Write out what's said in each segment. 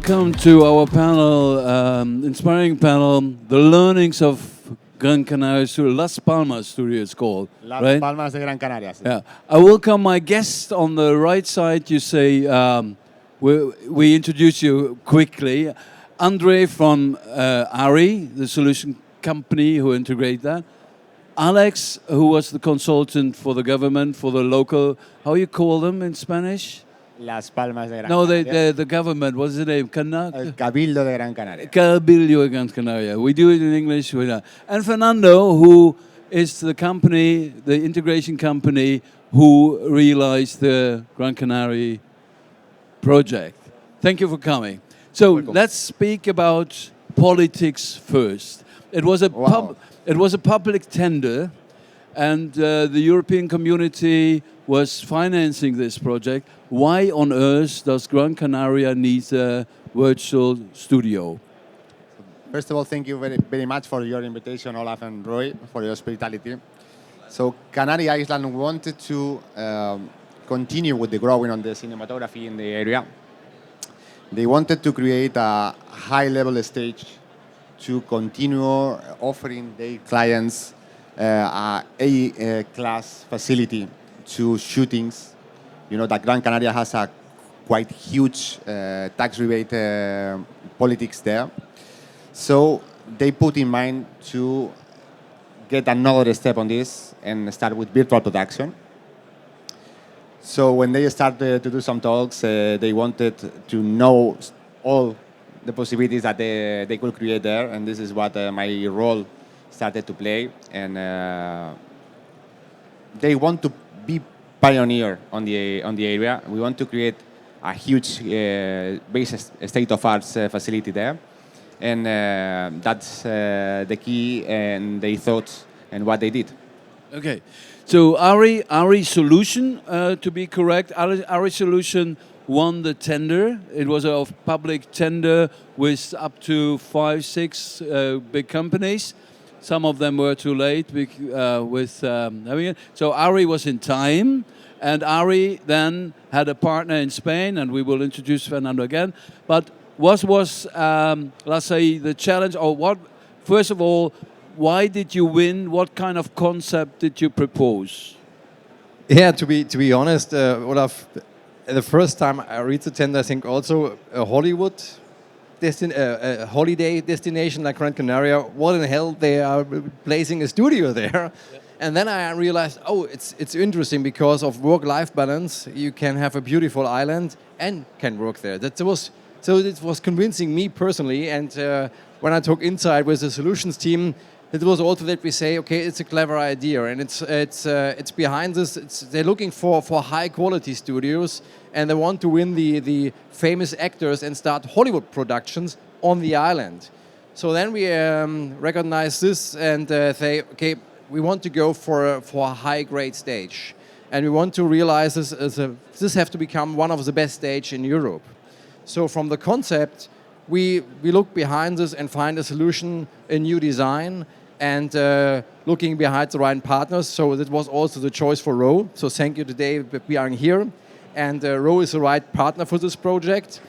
welcome to our panel, inspiring panel, the learnings of Gran Canaria Studio, Las Palmas Studio it's called, Las right? Palmas de Gran Canaria. Sí. Yeah. I welcome my guest on the right side. You say, we introduce you quickly. Andre from ARRI, the solution company who integrate that. Alex, who was the consultant for the government, for the local, how you call them in Spanish? Las Palmas de Gran No, Canaria. the government, what's the name? El Cabildo de Gran Canaria. Cabildo de Gran Canaria. We do it in English. And Fernando, who is the company, the integration company, who realized the Gran Canaria project. Thank you for coming. So let's speak about politics first. It was a public tender, and the European community was financing this project. Why on earth does Gran Canaria need a virtual studio? First of all, thank you very, very much for your invitation, Olaf and Roy, for your hospitality. So Canary Island wanted to continue with the growing on the cinematography in the area. They wanted to create a high-level stage to continue offering their clients a A-class facility to shootings. You know that Gran Canaria has a quite huge tax rebate politics there. So they put in mind to get another step on this and start with virtual production. So when they started to do some talks, they wanted to know all the possibilities that they could create there, and this is what my role started to play. And they want to be pioneer on the area. We want to create a huge base state-of-art facility there, and that's the key and they thought and what they did. Okay, so ARRI solution, to be correct, ARRI solution won the tender. It was a public tender with up to 5-6 big companies. Some of them were too late with having it. So ARRI was in time, and ARRI then had a partner in Spain, and we will introduce Fernando again. But what was, let's say, the challenge, or what? First of all, why did you win? What kind of concept did you propose? Yeah, to be honest, Olaf, the first time I read the tender, I think also a Hollywood a holiday destination like Gran Canaria, what in the hell they are placing a studio there? Yeah. And then I realized, oh, it's interesting because of work-life balance. You can have a beautiful island and can work there. So it was convincing me personally. And when I took inside with the solutions team, it was also that we say, okay, it's a clever idea, and it's behind this. They're looking for high quality studios, and they want to win the famous actors and start Hollywood productions on the island. So then we recognize this and say, okay, we want to go for a high grade stage, and we want to realize this have to become one of the best stage in Europe. So from the concept, we look behind this and find a solution, a new design, and looking behind the right partners. So that was also the choice for ROE. So thank you today we are here. And ROE is the right partner for this project.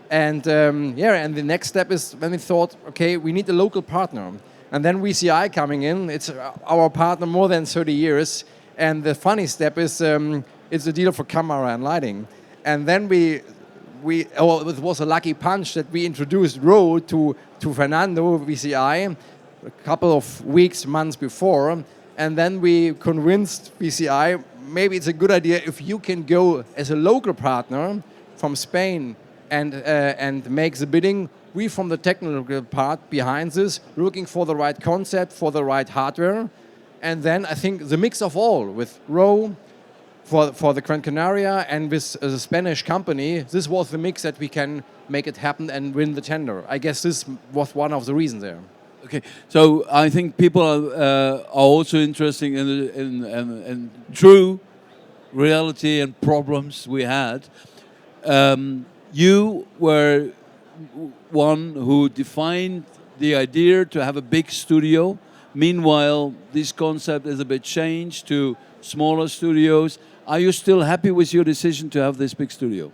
And and the next step is when we thought, okay, we need a local partner. And then VCI coming in, it's our partner more than 30 years. And the funny step is it's a deal for camera and lighting. And then it was a lucky punch that we introduced ROE to Fernando, VCI, a couple of weeks, months before. And then we convinced VCI, maybe it's a good idea if you can go as a local partner from Spain and make the bidding. We, from the technical part behind this, looking for the right concept, for the right hardware. And then I think the mix of all, with ROE, for the Gran Canaria, and with a Spanish company, this was the mix that we can make it happen and win the tender. I guess this was one of the reasons there. Okay, so I think people are also interested in true reality and problems we had. You were one who defined the idea to have a big studio. Meanwhile, this concept is a bit changed to smaller studios. Are you still happy with your decision to have this big studio?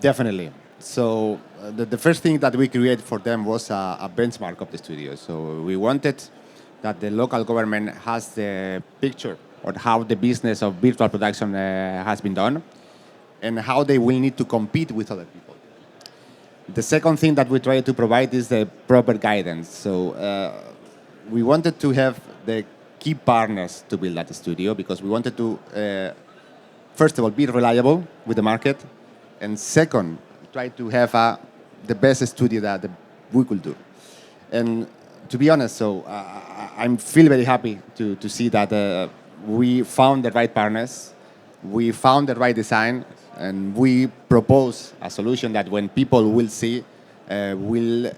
Definitely. So the first thing that we created for them was a benchmark of the studio. So we wanted that the local government has the picture of how the business of virtual production has been done and how they will need to compete with other people. The second thing that we try to provide is the proper guidance. So we wanted to have the key partners to build that studio because we wanted to, first of all, be reliable with the market, and second, try to have the best studio that we could do. And to be honest, so I feel very happy to see that we found the right partners, we found the right design, and we propose a solution that when people will see, will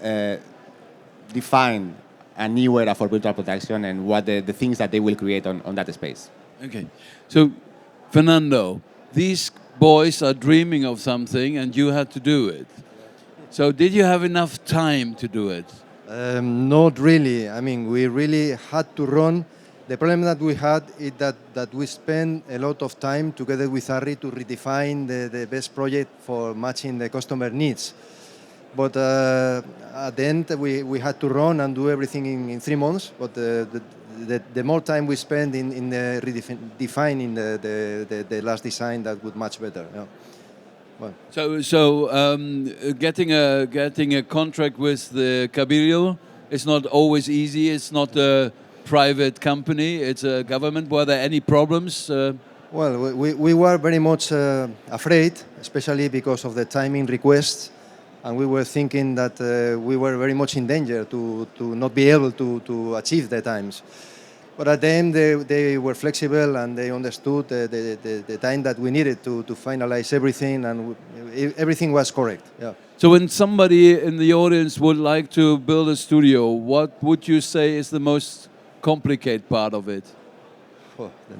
define a new era for virtual production and what the things that they will create on that space. Okay. So, Fernando, these boys are dreaming of something and you had to do it. So did you have enough time to do it? Not really. I mean, we really had to run. The problem that we had is that we spent a lot of time together with ARRI to redefine the best project for matching the customer needs. But at the end, we had to run and do everything in 3 months. But the more time we spend in redefining the last design, that would much better. Yeah. Well. So getting a contract with the Cabildo is not always easy. It's not a private company. It's a government. Were there any problems? Well, we were very much afraid, especially because of the timing requests. And we were thinking that we were very much in danger to not be able to achieve the times. But at the end, they were flexible and they understood the time that we needed to finalize everything, and everything was correct. Yeah. So when somebody in the audience would like to build a studio, what would you say is the most complicated part of it?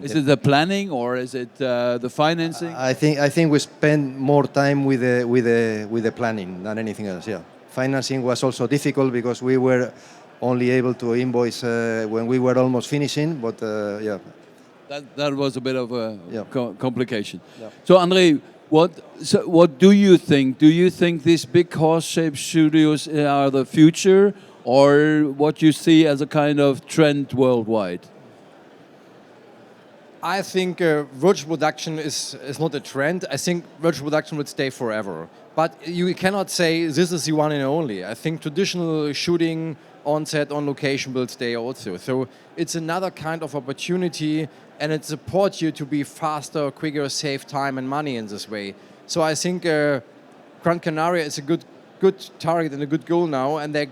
Is it the planning or is it the financing? I think we spent more time with the planning than anything else. Yeah, financing was also difficult because we were only able to invoice when we were almost finishing. But yeah, that was a bit of a complication. Yeah. So André, what do you think? Do you think these big horse-shaped studios are the future, or what you see as a kind of trend worldwide? I think virtual production is not a trend. I think virtual production would stay forever. But you cannot say this is the one and only. I think traditional shooting on set, on location will stay also. So it's another kind of opportunity, and it supports you to be faster, quicker, save time and money in this way. So I think Gran Canaria is a good target and a good goal now, and they're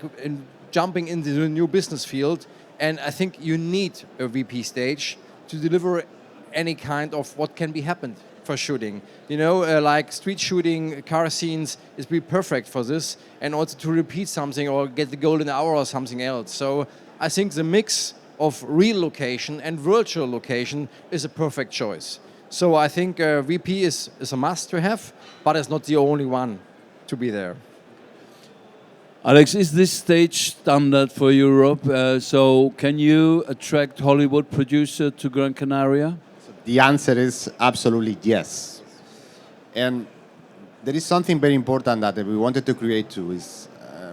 jumping into the new business field. And I think you need a VP stage to deliver any kind of what can be happened for shooting. You know, like street shooting, car scenes is be perfect for this, and also to repeat something or get the golden hour or something else. So I think the mix of real location and virtual location is a perfect choice. So I think VP is a must to have, but it's not the only one to be there. Alex, is this stage standard for Europe? So can you attract Hollywood producer to Gran Canaria? The answer is absolutely yes. And there is something very important that we wanted to create too, is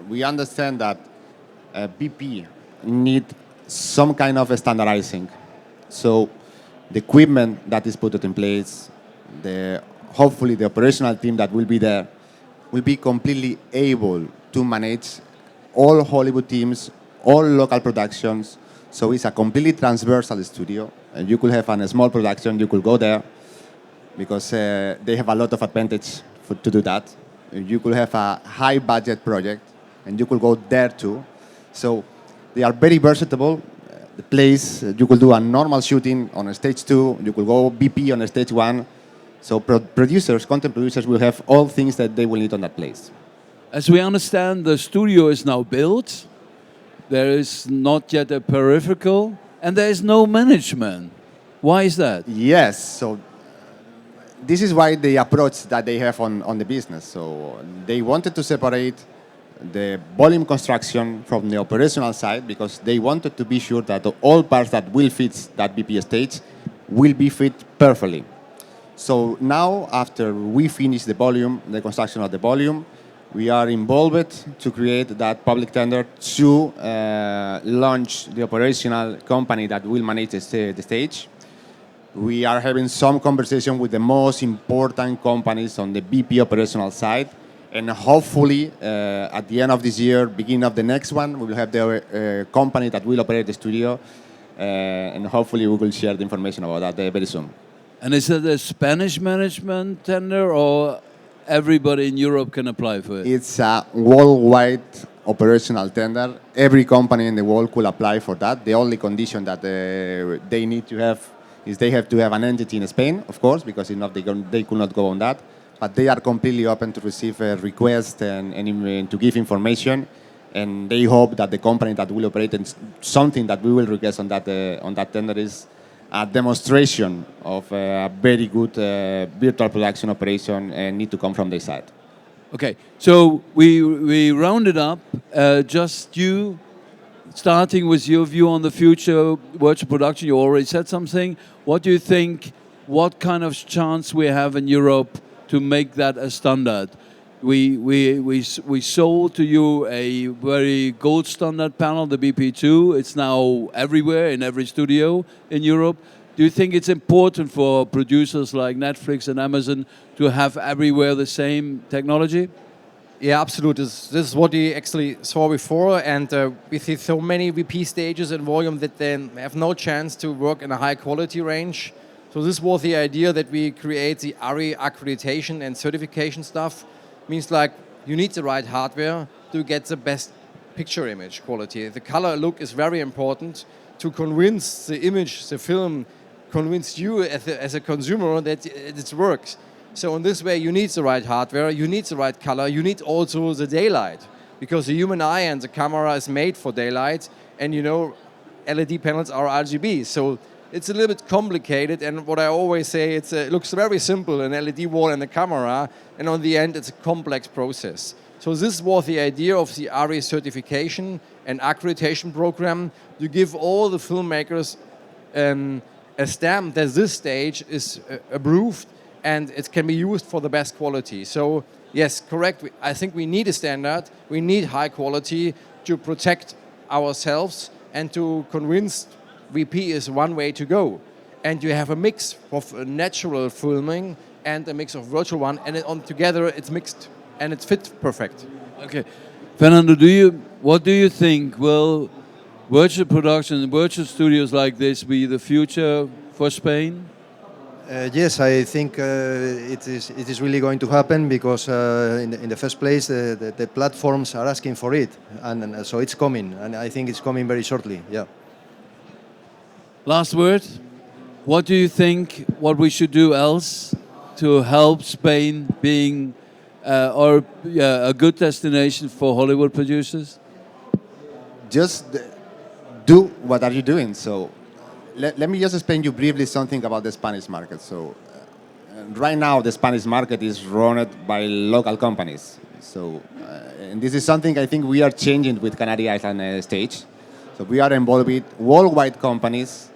we understand that BP need some kind of standardizing. So the equipment that is put in place, hopefully the operational team that will be there, will be completely able to manage all Hollywood teams, all local productions. So it's a completely transversal studio. And you could have a small production, you could go there because they have a lot of advantage to do that. You could have a high budget project and you could go there too. So they are very versatile. The place, you could do a normal shooting on a stage 2, you could go BP on a stage 1. So producers, content producers will have all things that they will need on that place. As we understand, the studio is now built. There is not yet a peripheral, and there is no management. Why is that? Yes, so this is why the approach that they have on the business. So they wanted to separate the volume construction from the operational side because they wanted to be sure that all parts that will fit that BP stage will be fit perfectly. So now, after we finish the volume, the construction of the volume, We are involved to create that public tender to launch the operational company that will manage the stage. We are having some conversation with the most important companies on the BP operational side. And hopefully, at the end of this year, beginning of the next one, we will have the company that will operate the studio. And hopefully, we will share the information about that very soon. And is it a Spanish management tender, or everybody in Europe can apply for it? It's a worldwide operational tender. Every company in the world could apply for that. The only condition that they need to have is they have to have an entity in Spain, of course, because if not, they could not go on that. But they are completely open to receive a request and to give information. And they hope that the company that will operate, and something that we will request on that tender is a demonstration of a very good virtual production operation and need to come from their side. Okay, so we rounded up. Just you, starting with your view on the future virtual production, you already said something. What do you think, what kind of chance we have in Europe to make that a standard? We sold to you a very gold standard panel, the BP2. It's now everywhere in every studio in Europe. Do you think it's important for producers like Netflix and Amazon to have everywhere the same technology? Yeah, absolutely. This is what we actually saw before, and we see so many VP stages in volume that then have no chance to work in a high quality range. So this was the idea that we create the ARRI accreditation and certification stuff. Means like you need the right hardware to get the best picture image quality. The color look is very important to convince the image, the film, convince you as a consumer that it works. So in this way, you need the right hardware, you need the right color, you need also the daylight, because the human eye and the camera is made for daylight, and you know, LED panels are RGB. So it's a little bit complicated, and what I always say, it looks very simple, an LED wall and a camera, and on the end, it's a complex process. So this was the idea of the ARRI certification and accreditation program, to give all the filmmakers a stamp that this stage is approved and it can be used for the best quality. So yes, correct, I think we need a standard, we need high quality to protect ourselves and to convince VP is one way to go. And you have a mix of natural filming and a mix of virtual one, and together it's mixed and it fits perfect. Okay, Fernando, what do you think? Will virtual production, virtual studios like this be the future for Spain? Yes, I think it is really going to happen, because in the first place the platforms are asking for it, and so it's coming, and I think it's coming very shortly. Yeah. Last word. What do you think? What we should do else to help Spain being a good destination for Hollywood producers? Just do what are you doing. So let me just explain you briefly something about the Spanish market. So right now the Spanish market is run by local companies. So and this is something I think we are changing with Canary Island stage. So we are involved with worldwide companies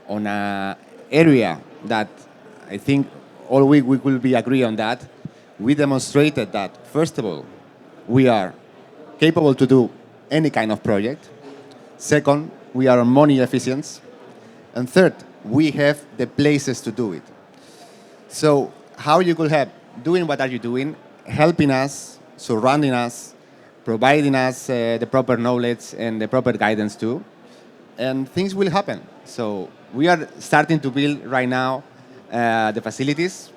on an area that I think all we will be agree on that. We demonstrated that, first of all, we are capable to do any kind of project. Second, we are money efficient. And third, we have the places to do it. So how you could help? Doing what are you doing? Helping us, surrounding us, providing us the proper knowledge and the proper guidance too. And things will happen. So we are starting to build right now the facilities.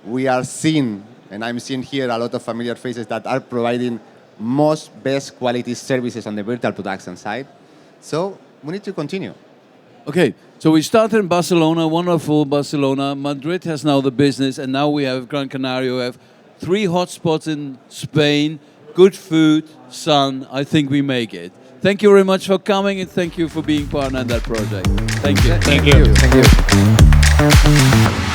We are seeing, and I'm seeing here a lot of familiar faces that are providing most best quality services on the virtual production side. So we need to continue. Okay, so we started in Barcelona, wonderful Barcelona. Madrid has now the business, and now we have Gran Canaria. We have 3 hotspots in Spain, good food, sun. I think we make it. Thank you very much for coming, and thank you for being partner in that project. Thank you. Thank you. Thank you.